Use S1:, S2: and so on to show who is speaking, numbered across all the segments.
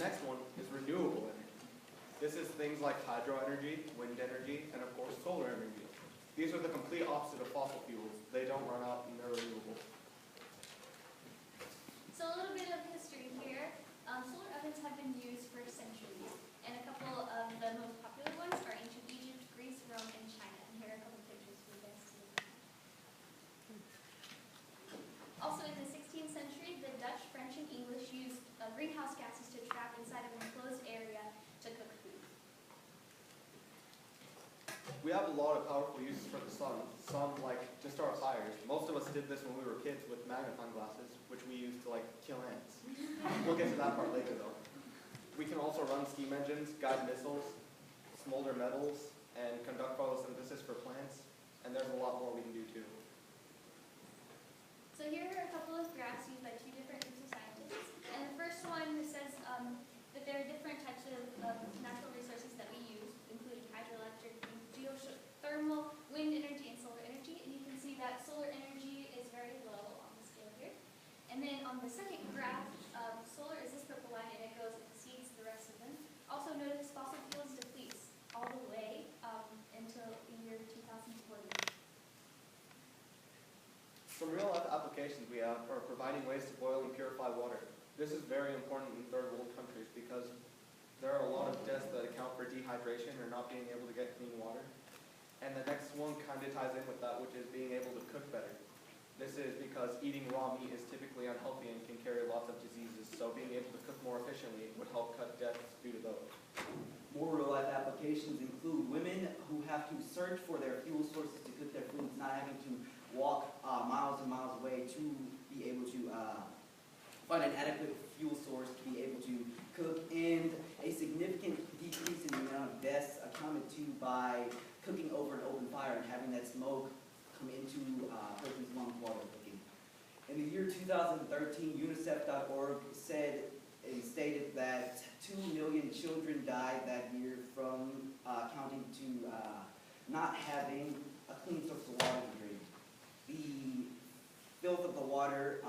S1: next one is renewable energy. This is things like hydro energy, wind energy, and of course solar energy. These are the complete opposite of fossil fuels. They don't run out and they're renewable.
S2: So a little bit of history here. Solar ovens have been used for centuries, and a couple of the most popular ones are ancient Egypt, Greece, Rome, and China. And here are a couple of pictures for you guys to see. Also in the 16th century, the Dutch, French, and English used greenhouse gases to trap inside of an enclosed area to cook food.
S1: We have a lot of powerful uses for the sun. Some like to start fires. Most of us did this when we were kids with magnifying glasses, which we used to like kill ants. We'll get to that part later though. We can also run steam engines, guide missiles, smolder metals, and conduct photosynthesis for plants. And there's a lot more we can do too.
S2: So here are a couple of graphs used by two different groups of scientists. And the first one says that there are different types of natural resources that we use, including hydroelectric, geothermal, wind energy, and solar energy. And you can see that solar energy is very low on the scale here. And then on the second graph, solar is this purple line, and it exceeds the rest of them. Also notice fossil fuels depletes all the way until the year 2040.
S1: Some real-life applications we have are providing ways to boil and purify water. This is very important in third world countries because there are a lot of deaths that account for dehydration or not being able to get clean water. And the next one kind of ties in with that, which is being able to cook better. This is because eating raw meat is typically unhealthy and can carry lots of diseases, so being able to cook more efficiently would help cut deaths due to those.
S3: More real-life applications include women who have to search for their fuel sources to cook their foods, not having to walk miles and miles away to be able to find an adequate fuel source to be able to cook, and a significant decrease in the amount of deaths accounted to by cooking over an open fire and having that smoke come into a person's lungs while they're cooking. In the year 2013, UNICEF.org stated that 2 million children died that year from counting to not having a clean source of water to drink. The filth of the water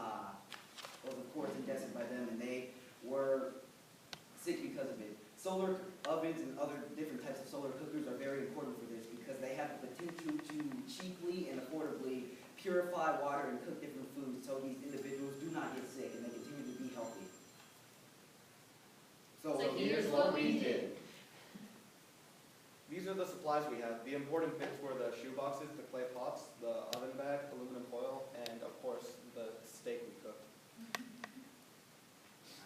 S3: was of course ingested by them, and they were sick because of it. Solar ovens and other different types of solar cookers are very important for this because they have the potential to cheaply and affordably purify water and cook different foods so these individuals do not get sick and they continue to be healthy.
S2: So here's what we did.
S1: These are the supplies we have. The important bits were the shoe boxes, the clay pots, the oven bag, aluminum foil, and of course the steak we cooked.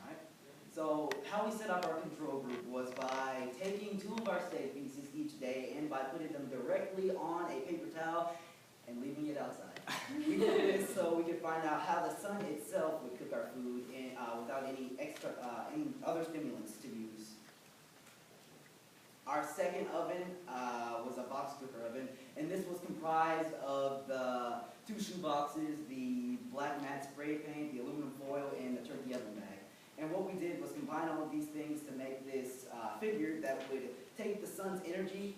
S3: Alright. So how we set up our control group was by taking 2 of our steak pieces each day and by putting them directly on a paper towel and leaving it outside. We did this so we could find out how the sun itself would cook our food and, without any other stimulants to use. Our second oven was a box cooker oven, and this was comprised of the 2 shoe boxes, the black matte spray paint, the aluminum foil, and the turkey oven bag. And what we did was combine all of these things to make this figure that would take the sun's energy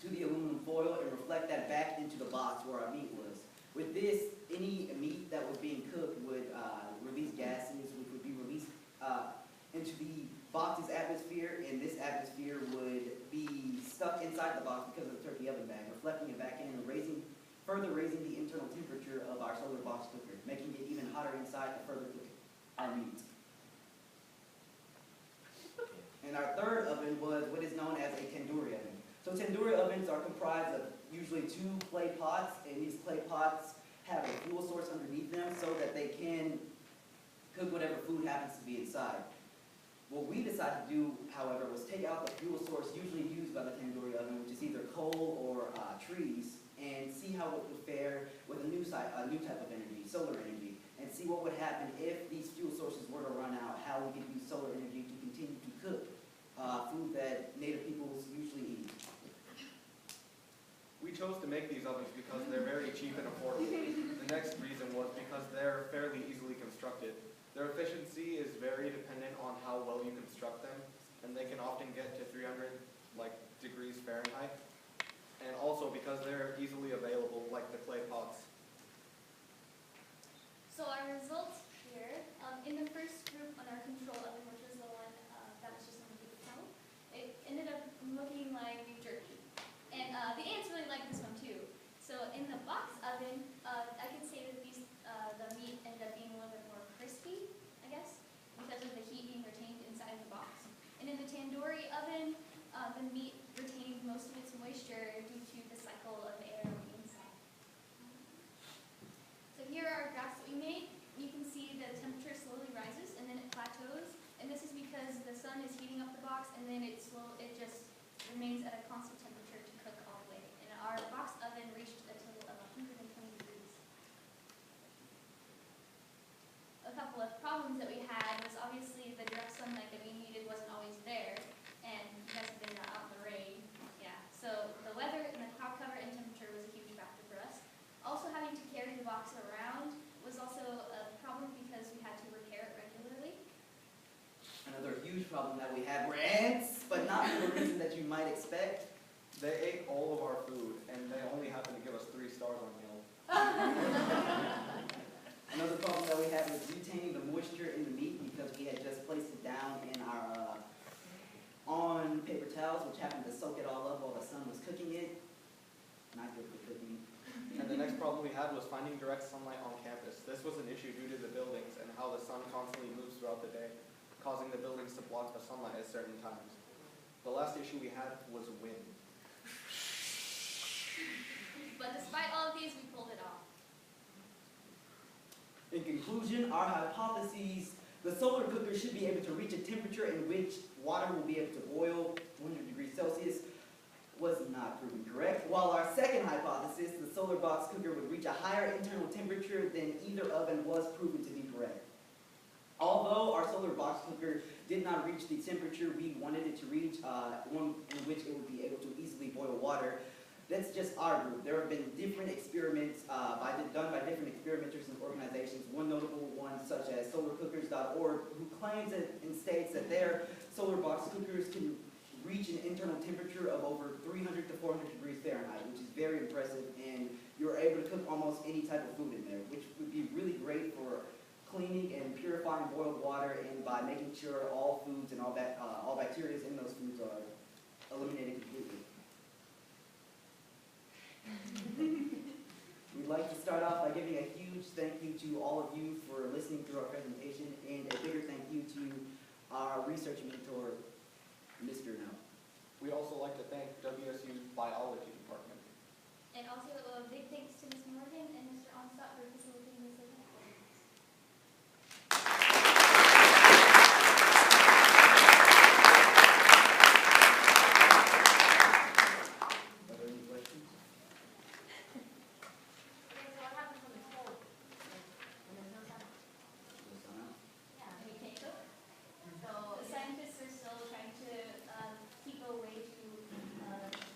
S3: to the aluminum foil and reflect that back into the box where our meat was. With this, any meat that was being cooked would release gases, which would be released into the box's atmosphere, and this atmosphere would be stuck inside the box because of the turkey oven bag, reflecting it back in and further raising the internal temperature of our solar box cooker, making it even hotter inside to further cook our meat. And our third oven was what is known as a tandoori oven. So tandoori ovens are comprised of usually 2 clay pots, and these clay pots have a fuel source underneath them so that they can cook whatever food happens to be inside. What we decided to do, however, was take out the fuel source usually used by the tandoori oven, which is either coal or trees, and see how it would fare with a new type of energy, solar energy, and see what would happen if these fuel sources were to run out, how we could use solar energy to continue to cook food that Native peoples usually eat.
S1: We chose to make these ovens because they're very cheap and affordable. The next reason was because they're fairly easily constructed. Their efficiency is very dependent on how well you construct them, and they can often get to 300 degrees Fahrenheit. And also because they're easily available, like the clay pots.
S2: So our results here, in the first group on our control oven, which was the one
S3: problem that we had were ants, but not for the reason that you might expect.
S1: They ate all of our food, and they only happened to give us 3 stars on Yelp.
S3: Another problem that we had was retaining the moisture in the meat because we had just placed it down in our on paper towels, which happened to soak it all up while the sun was cooking it. Not good for cooking.
S1: And the next problem we had was finding direct sunlight on campus. This was an issue due to the buildings and how the sun constantly moves throughout the day, causing the buildings to block the sunlight at certain times. The last issue we had was wind.
S2: But despite all of these, we pulled it off.
S3: In conclusion, our hypotheses, the solar cooker should be able to reach a temperature in which water will be able to boil 100 degrees Celsius, was not proven correct. While our second hypothesis, the solar box cooker would reach a higher internal temperature than either oven, was proven to be correct. Although our solar box cooker did not reach the temperature we wanted it to reach, one in which it would be able to easily boil water, that's just our group. There have been different experiments done by different experimenters and organizations. One notable one, such as solarcookers.org, who claims and states that their solar box cookers can reach an internal temperature of over 300 to 400 degrees Fahrenheit, which is very impressive, and you're able to cook almost any type of food in there, which would be really great for cleaning and purifying boiled water, and by making sure all foods and all bacteria in those foods are eliminated completely. We'd like to start off by giving a huge thank you to all of you for listening through our presentation, and a bigger thank you to our research mentor, Mr. No.
S1: We'd also like to thank WSU's biology department.
S2: And also a big thanks to Ms. Morgan and Mr. Onstott for facilitating this event.
S3: Are there any questions?
S4: Okay, so what happens when it's cold? When there's no sun?
S3: No sun out?
S4: Yeah,
S2: And we can't cook.
S4: so
S2: The scientists are still trying to keep a way to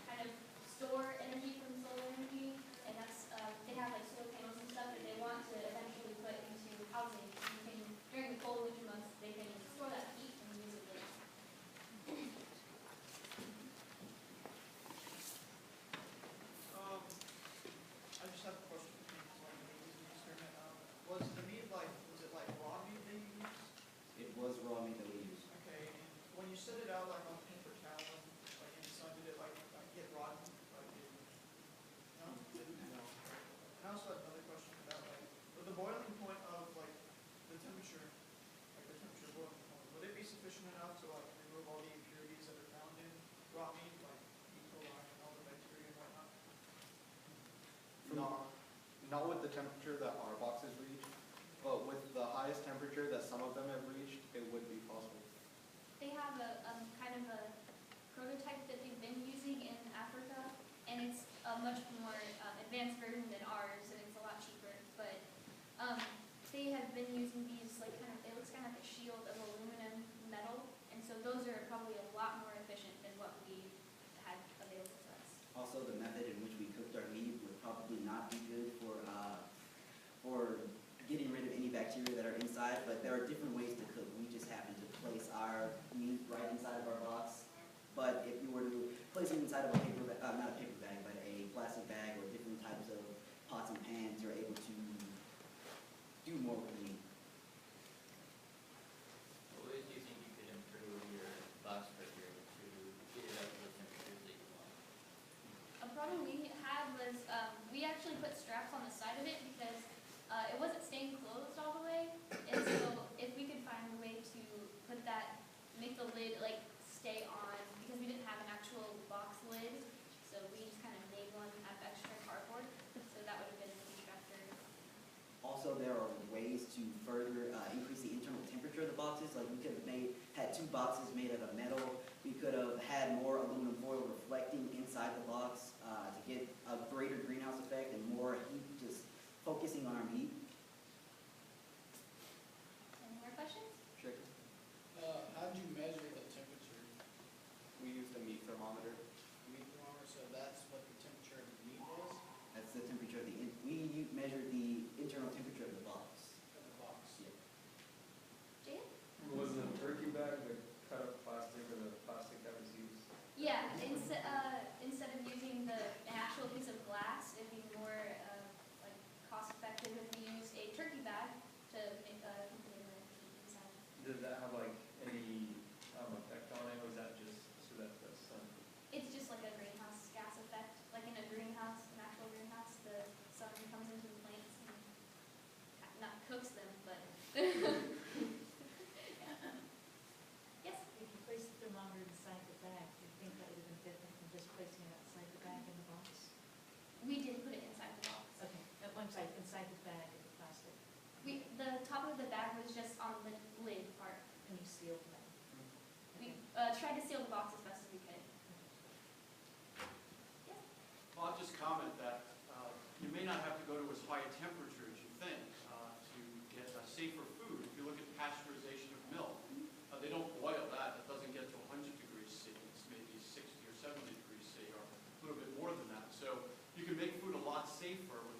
S2: kind of store energy from solar energy, and that's they have like solar panels and stuff that they want to eventually put into housing. You can, during the cold winter months, they can store that heat and use it later.
S5: I just have a question for you, like, the experiment. Was the meat was it like raw meat they used?
S3: It was raw meat that we used.
S5: Okay, and when you set it out like on paper towel, like in the sun, did it like get rotten? Like it, no? It didn't?
S1: No.
S5: And I also had another question about like, with the boiling point of like the temperature, like the temperature boiling point, would it be sufficient enough to like remove all the impurities that are found in raw meat, like E. coli and all the bacteria and whatnot?
S1: Not with the temperature that our boxes reach, but with the highest temperature that some of them have reached, it would be possible.
S2: They have a kind of a prototype that they've been using in Africa, and it's a much more advanced version than ours, and it's a lot cheaper. But they have been using these like it looks kind of like a shield of aluminum metal, and so those are probably a lot more efficient than what we had available to us.
S3: Also, the method in which we cooked our meat would probably not be good for getting rid of any bacteria that are inside, but there are different ways to cook. We just happen to place our meat right inside of our box. But if you were to place it inside of a paper bag, not a paper bag, but a plastic bag or different types of pots and pans, you're able to do more with the meat.
S6: What ways do you think you could improve your box cooker to get it up to the temperatures that you want?
S2: A problem we had was we actually put straps on the side of it because it wasn't staying closed all the way, and so if we could find a way to put that, make the lid like stay on, because we didn't have an actual box lid, so we just kind of made one out of extra cardboard, so that would have been a huge factor.
S3: Also, there are ways to further increase the internal temperature of the boxes. Like we could have had 2 boxes made out of metal. We could have had more aluminum foil reflecting inside the box to get a greater greenhouse effect and more heat just focusing on our meat.
S2: Any more questions?
S1: Chicken.
S7: How did you measure the temperature?
S1: We used a meat thermometer.
S7: Meat thermometer, so that's what the temperature of the meat is,
S3: That's the temperature of we measured the internal temperature of the box.
S7: of the box.
S2: Jaden?
S8: Was the turkey bag the cut up safer